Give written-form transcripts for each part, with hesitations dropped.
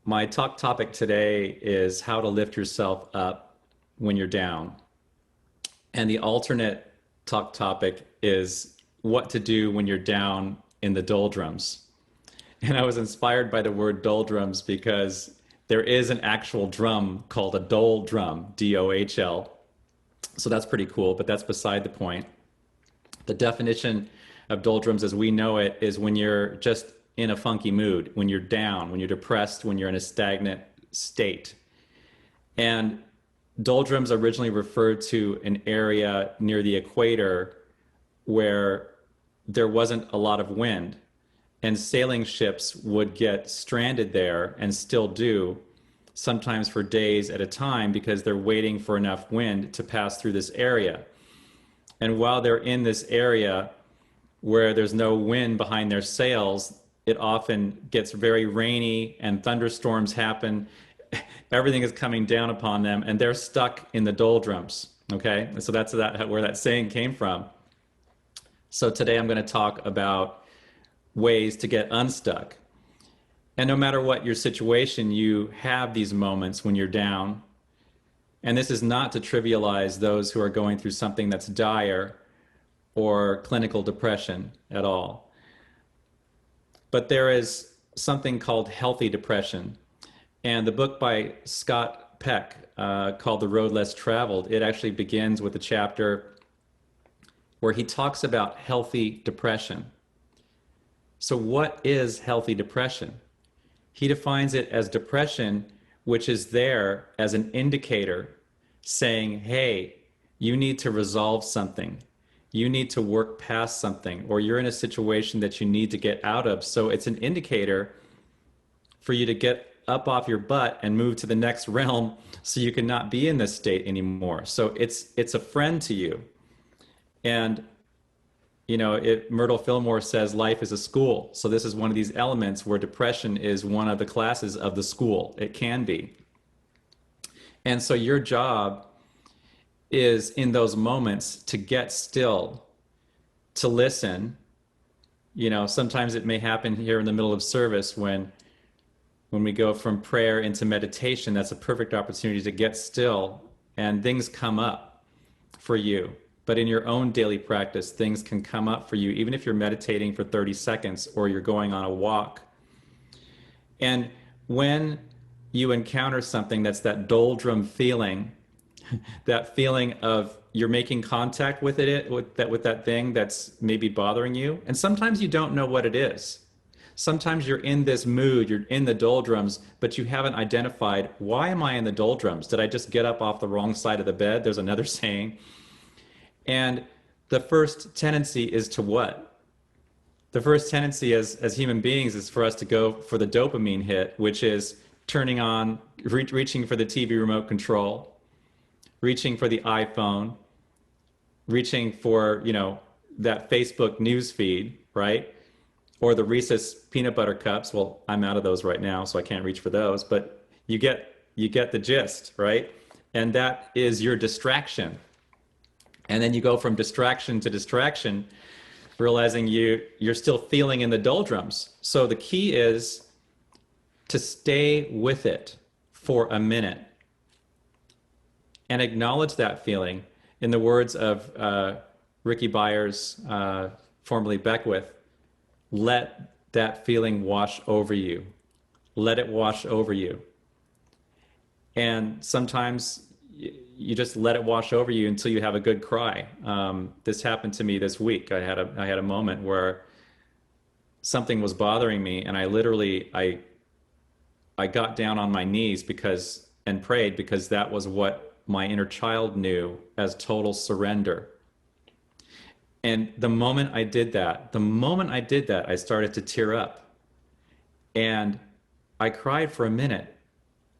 my talk topic today is how to lift yourself up when you're down. And the alternate talk topic is what to do when you're down in the doldrums. And I was inspired by the word doldrums because there is an actual drum called a doldrum, D-O-H-L. So that's pretty cool, but that's beside the point. The definition of doldrums as we know it is when you're just in a funky mood, when you're down, when you're depressed, when you're in a stagnant state. And doldrums originally referred to an area near the equator where there wasn't a lot of wind, and sailing ships would get stranded there and still do, sometimes for days at a time, because they're waiting for enough wind to pass through this area. And while they're in this area where there's no wind behind their sails, it often gets very rainy and thunderstorms happen. Everything is coming down upon them and they're stuck in the doldrums. Okay, so that's where that saying came from. So today I'm going to talk about ways to get unstuck. And no matter what your situation, you have these moments when you're down. And this is not to trivialize those who are going through something that's dire or clinical depression at all. But there is something called healthy depression. And the book by Scott Peck called The Road Less Traveled, it actually begins with a chapter where he talks about healthy depression. So what is healthy depression? He defines it as depression which is there as an indicator saying, hey, you need to resolve something. You need to work past something, or you're in a situation that you need to get out of. So it's an indicator for you to get up off your butt and move to the next realm so you can not be in this state anymore. So it's a friend to you. And you know, Myrtle Fillmore says life is a school. So this is one of these elements where depression is one of the classes of the school. It can be. And so your job is in those moments to get still, to listen. You know, sometimes it may happen here in the middle of service when we go from prayer into meditation. That's a perfect opportunity to get still and things come up for you. But in your own daily practice, things can come up for you, even if you're meditating for 30 seconds or you're going on a walk. And when you encounter something that's that doldrum feeling, that feeling of you're making contact with with that thing that's maybe bothering you. And sometimes you don't know what it is. Sometimes you're in this mood, you're in the doldrums, but you haven't identified, why am I in the doldrums? Did I just get up off the wrong side of the bed? There's another saying. And the first tendency is to what? The first tendency as human beings is for us to go for the dopamine hit, which is turning on, reaching for the TV remote control, reaching for the iPhone, reaching for, you know, that Facebook news feed, right? Or the Reese's peanut butter cups. Well, I'm out of those right now, so I can't reach for those, but you get the gist, right? And that is your distraction. And then you go from distraction to distraction, realizing you're still feeling in the doldrums. So the key is to stay with it for a minute and acknowledge that feeling. In the words of Ricky Byers, formerly Beckwith, let that feeling wash over you. Let it wash over you. And sometimes you just let it wash over you until you have a good cry. This happened to me this week. I had a moment where something was bothering me, and I got down on my knees and prayed, because that was what my inner child knew as total surrender. And the moment I did that, I started to tear up. And I cried for a minute.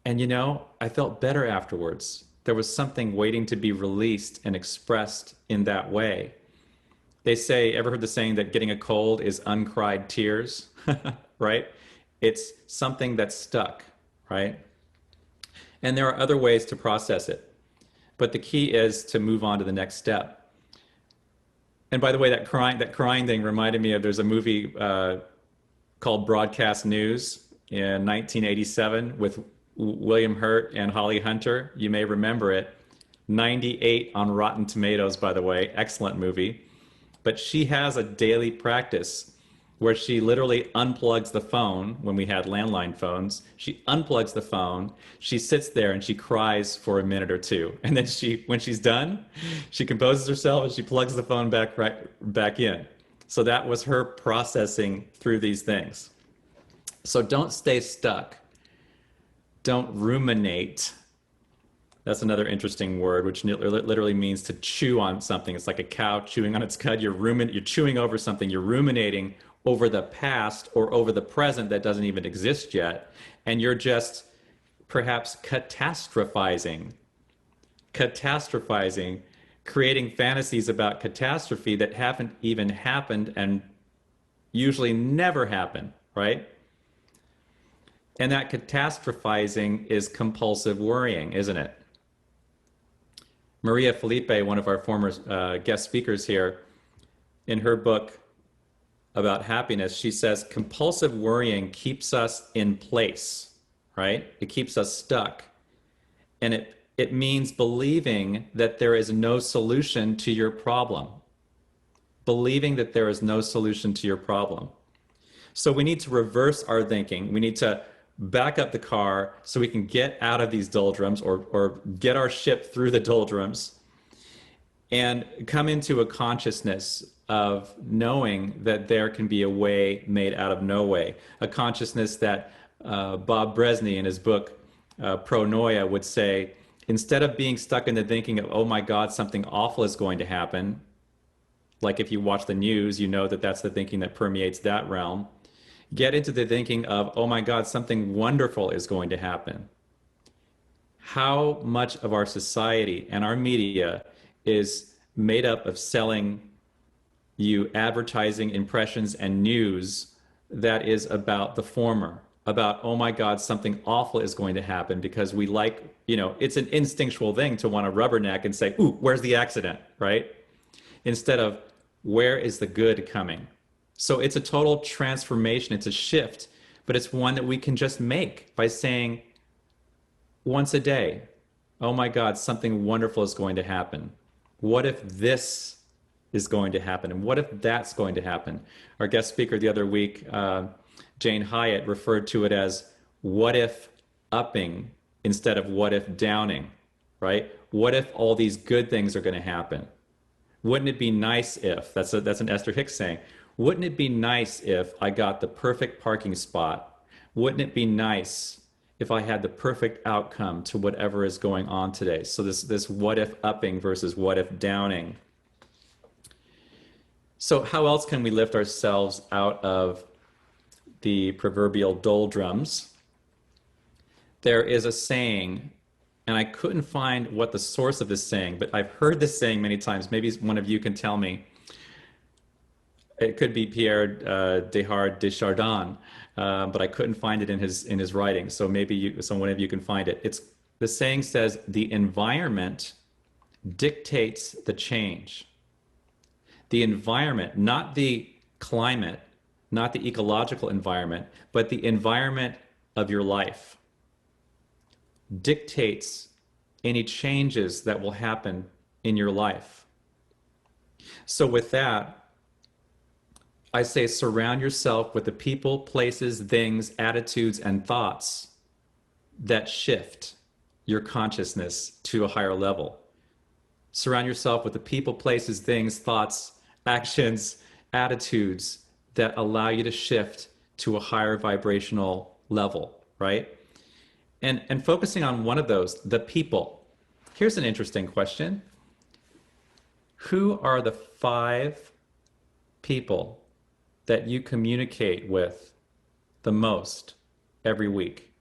And you know, I felt better afterwards. There was something waiting to be released and expressed in that way. They say, ever heard the saying that getting a cold is uncried tears, right? It's something that's stuck, right? And there are other ways to process it. But the key is to move on to the next step. And by the way, that crying thing reminded me of, there's a movie called Broadcast News. in 1987 with William Hurt and Holly Hunter. You may remember it. 98 on Rotten Tomatoes, by the way. Excellent movie. But she has a daily practice where she literally unplugs the phone when we had landline phones. She unplugs the phone. She sits there and she cries for a minute or two. And then when she's done, she composes herself and she plugs the phone back in. So that was her processing through these things. So don't stay stuck. Don't ruminate. That's another interesting word, which literally means to chew on something. It's like a cow chewing on its cud. You're chewing over something. You're ruminating over the past or over the present that doesn't even exist yet. And you're just perhaps catastrophizing, creating fantasies about catastrophe that haven't even happened and usually never happen, right? And that catastrophizing is compulsive worrying, isn't it? Maria Felipe, one of our former guest speakers here, in her book about happiness, she says compulsive worrying keeps us in place, right? It keeps us stuck. And it means believing that there is no solution to your problem. Believing that there is no solution to your problem. So we need to reverse our thinking. We need to back up the car so we can get out of these doldrums or get our ship through the doldrums and come into a consciousness of knowing that there can be a way made out of no way. A consciousness that Bob Bresney in his book Pronoia would say, instead of being stuck in the thinking of, oh my God, something awful is going to happen, like if you watch the news, you know that that's the thinking that permeates that realm. Get into the thinking of, oh my God, something wonderful is going to happen. How much of our society and our media is made up of selling you advertising, impressions, and news that is about the former, about, oh my God, something awful is going to happen because we like, it's an instinctual thing to want to rubberneck and say, ooh, where's the accident, right? Instead of, where is the good coming? So it's a total transformation. It's a shift, but it's one that we can just make by saying once a day, oh my God, something wonderful is going to happen. What if this is going to happen? And what if that's going to happen? Our guest speaker the other week, Jane Hyatt, referred to it as what if upping instead of what if downing, right? What if all these good things are going to happen? Wouldn't it be nice if, that's an Esther Hicks saying, wouldn't it be nice if I got the perfect parking spot? Wouldn't it be nice if I had the perfect outcome to whatever is going on today? So this what if upping versus what if downing. So how else can we lift ourselves out of the proverbial doldrums? There is a saying, and I couldn't find what the source of this saying, but I've heard this saying many times. Maybe one of you can tell me. It could be Pierre Teilhard de Chardin, but I couldn't find it in his writing. So maybe one of you can find it. The saying says, the environment dictates the change. The environment, not the climate, not the ecological environment, but the environment of your life dictates any changes that will happen in your life. So with that, I say surround yourself with the people, places, things, attitudes, and thoughts that shift your consciousness to a higher level. Surround yourself with the people, places, things, thoughts, actions, attitudes that allow you to shift to a higher vibrational level, right? And focusing on one of those, the people. Here's an interesting question. Who are the 5 people that you communicate with the most every week?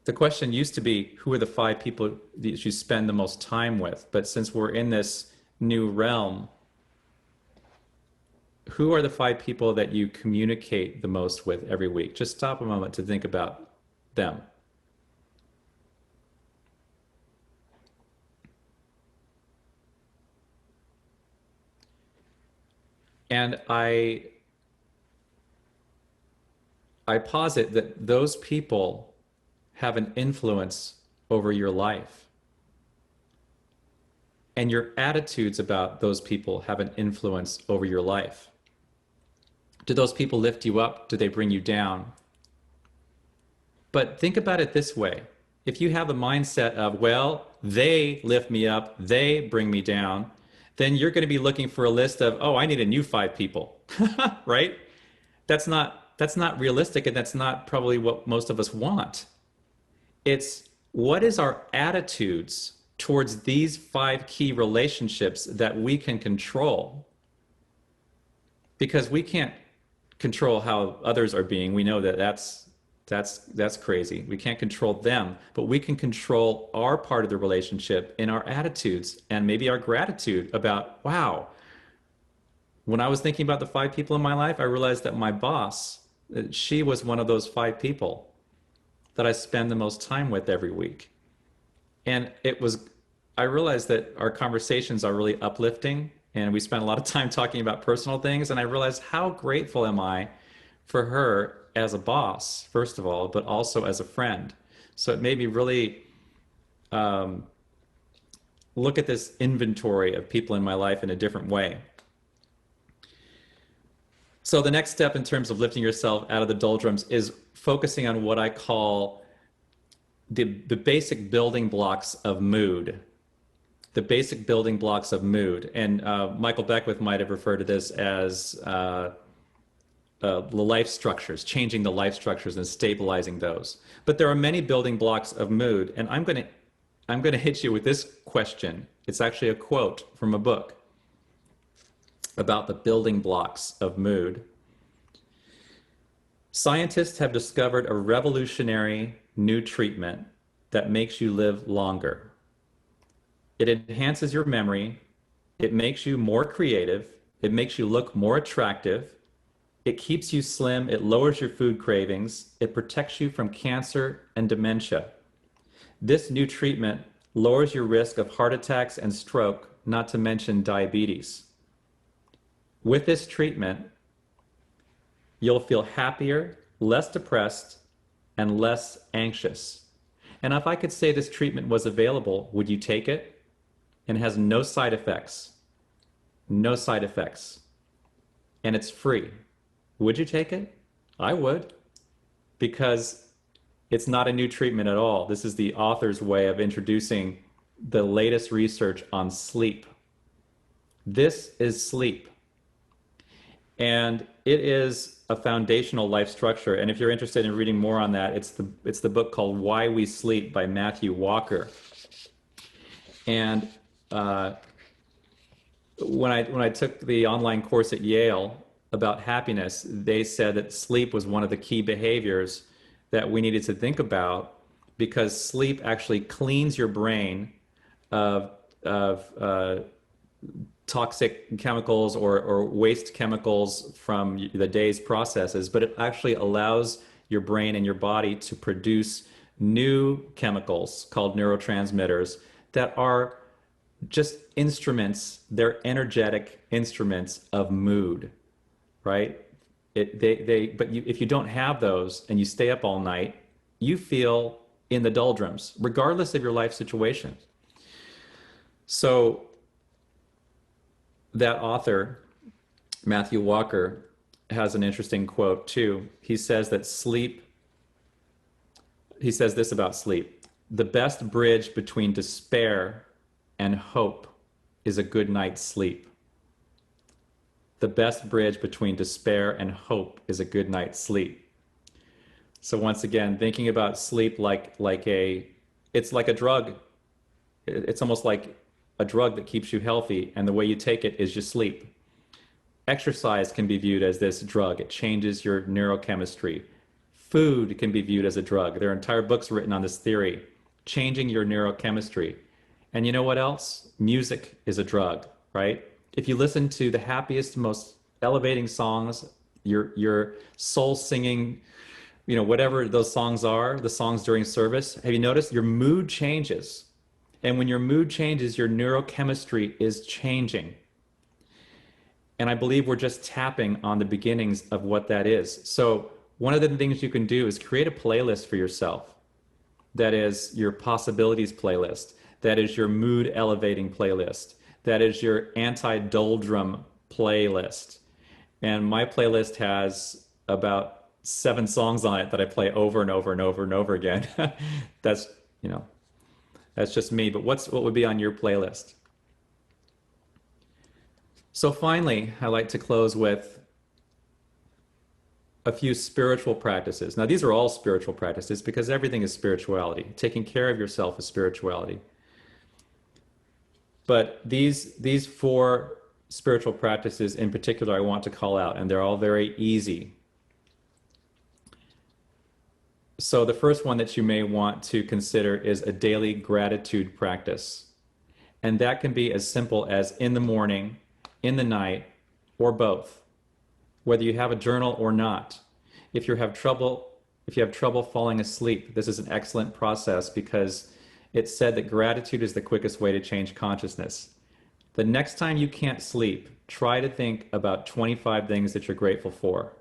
The question used to be, who are the 5 people that you spend the most time with? But since we're in this new realm, who are the 5 people that you communicate the most with every week? Just stop a moment to think about them. And I I posit that those people have an influence over your life. And your attitudes about those people have an influence over your life. Do those people lift you up? Do they bring you down? But think about it this way. If you have the mindset of, well, they lift me up, they bring me down, then you're going to be looking for a list of, oh, I need a new 5 people, right? That's not realistic, and that's not probably what most of us want. It's what is our attitudes towards these 5 key relationships that we can control? Because we can't control how others are being. We know that that's crazy. We can't control them, but we can control our part of the relationship in our attitudes and maybe our gratitude about, wow, when I was thinking about the 5 people in my life, I realized that my boss, she was one of those 5 people that I spend the most time with every week. And I realized that our conversations are really uplifting, and we spent a lot of time talking about personal things. And I realized how grateful am I for her as a boss, first of all, but also as a friend. So it made me really look at this inventory of people in my life in a different way. So the next step in terms of lifting yourself out of the doldrums is focusing on what I call the basic building blocks of mood. The basic building blocks of mood. And Michael Beckwith might have referred to this as the life structures, changing the life structures and stabilizing those. But there are many building blocks of mood, and I'm going to hit you with this question. It's actually a quote from a book about the building blocks of mood. Scientists have discovered a revolutionary new treatment that makes you live longer. It enhances your memory. It makes you more creative. It makes you look more attractive. It keeps you slim. It lowers your food cravings. It protects you from cancer and dementia. This new treatment lowers your risk of heart attacks and stroke, not to mention diabetes. With this treatment, you'll feel happier, less depressed, and less anxious. And if I could say this treatment was available, would you take it? And it has no side effects. No side effects. And it's free. Would you take it? I would. Because it's not a new treatment at all. This is the author's way of introducing the latest research on sleep. This is sleep. And it is a foundational life structure. And if you're interested in reading more on that, it's the book called Why We Sleep by Matthew Walker. And when I took the online course at Yale about happiness, they said that sleep was one of the key behaviors that we needed to think about, because sleep actually cleans your brain of toxic chemicals or waste chemicals from the day's processes, but it actually allows your brain and your body to produce new chemicals called neurotransmitters that are just instruments. They're energetic instruments of mood, right? If you don't have those and you stay up all night, you feel in the doldrums, regardless of your life situation. So that author, Matthew Walker, has an interesting quote too. He says this about sleep: the best bridge between despair and hope is a good night's sleep. The best bridge between despair and hope is a good night's sleep. So once again, thinking about sleep it's like a drug. It's almost like a drug that keeps you healthy, and the way you take it is you sleep. Exercise can be viewed as this drug. It changes your neurochemistry. Food can be viewed as a drug. There are entire books written on this theory, changing your neurochemistry. And you know what else? Music is a drug, right? If you listen to the happiest, most elevating songs, your soul singing, whatever those songs are, the songs during service, have you noticed your mood changes? And when your mood changes, your neurochemistry is changing. And I believe we're just tapping on the beginnings of what that is. So one of the things you can do is create a playlist for yourself. That is your possibilities playlist. That is your mood elevating playlist. That is your anti-doldrum playlist. And my playlist has about 7 songs on it that I play over and over and over and over again. That's, you know, that's just me. But what would be on your playlist? So finally, I like to close with a few spiritual practices. Now, these are all spiritual practices because everything is spirituality. Taking care of yourself is spirituality. But these 4 spiritual practices in particular I want to call out, and they're all very easy. So the first one that you may want to consider is a daily gratitude practice. And that can be as simple as in the morning, in the night, or both. Whether you have a journal or not. If you have trouble falling asleep, this is an excellent process because it's said that gratitude is the quickest way to change consciousness. The next time you can't sleep, try to think about 25 things that you're grateful for.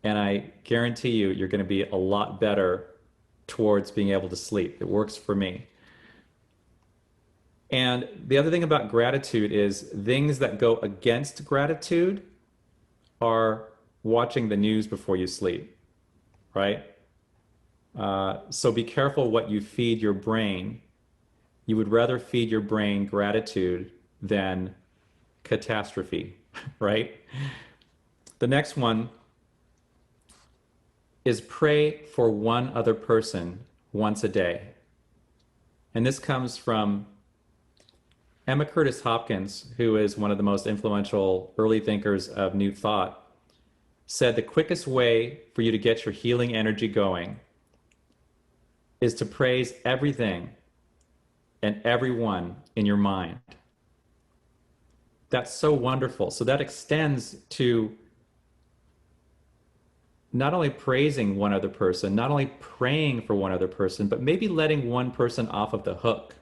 And I guarantee you, you're going to be a lot better towards being able to sleep. It works for me. And the other thing about gratitude is things that go against gratitude are watching the news before you sleep, right? So be careful what you feed your brain. You would rather feed your brain gratitude than catastrophe, right? The next one is pray for one other person once a day. And this comes from Emma Curtis Hopkins, who is one of the most influential early thinkers of New Thought, said the quickest way for you to get your healing energy going is to praise everything and everyone in your mind. That's so wonderful. So that extends to not only praising one other person, not only praying for one other person, but maybe letting one person off of the hook.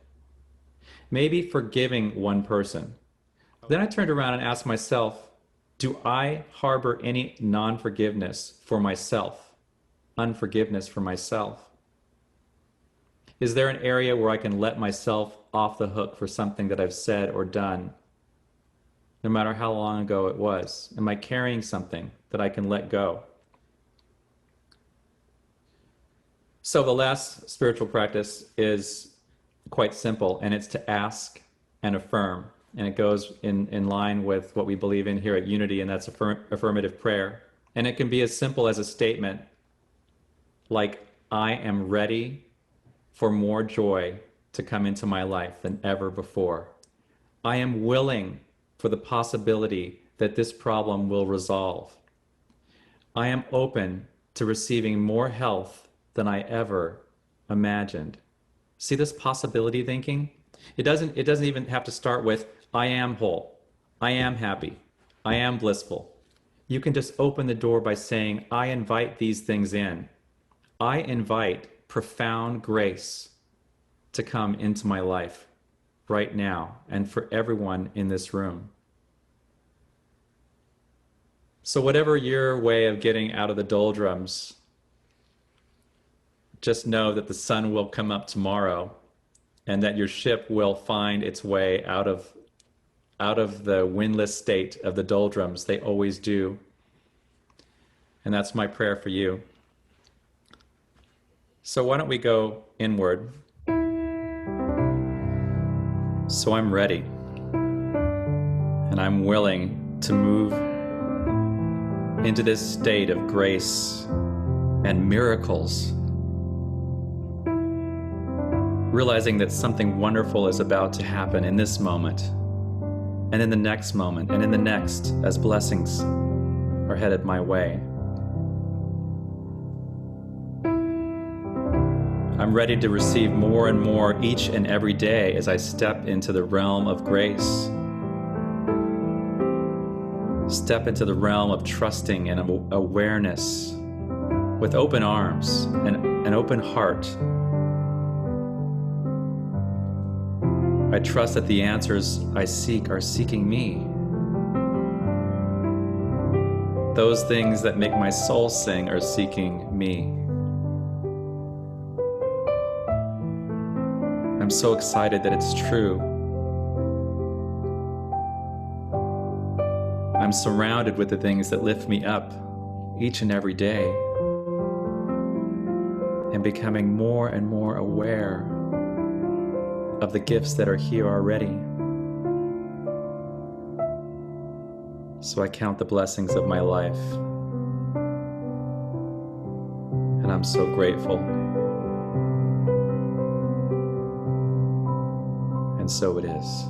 Maybe forgiving one person. Then I turned around and asked myself, do I harbor any non-forgiveness for myself? Unforgiveness for myself? Is there an area where I can let myself off the hook for something that I've said or done, no matter how long ago it was? Am I carrying something that I can let go? So the last spiritual practice is quite simple, and it's to ask and affirm. And it goes in line with what we believe in here at Unity, and that's affirmative prayer. And it can be as simple as a statement like, I am ready for more joy to come into my life than ever before. I am willing for the possibility that this problem will resolve. I am open to receiving more health than I ever imagined. See this possibility thinking? It doesn't even have to start with, I am whole, I am happy, I am blissful. You can just open the door by saying, I invite these things in. I invite profound grace to come into my life right now and for everyone in this room. So whatever your way of getting out of the doldrums, just know that the sun will come up tomorrow and that your ship will find its way out of the windless state of the doldrums. They always do. And that's my prayer for you. So why don't we go inward? So I'm ready. And I'm willing to move into this state of grace and miracles. Realizing that something wonderful is about to happen in this moment, and in the next moment, and in the next, as blessings are headed my way. I'm ready to receive more and more each and every day as I step into the realm of grace. Step into the realm of trusting and awareness with open arms and an open heart. I trust that the answers I seek are seeking me. Those things that make my soul sing are seeking me. I'm so excited that it's true. I'm surrounded with the things that lift me up each and every day, and becoming more and more aware of the gifts that are here already. So I count the blessings of my life, and I'm so grateful. And so it is.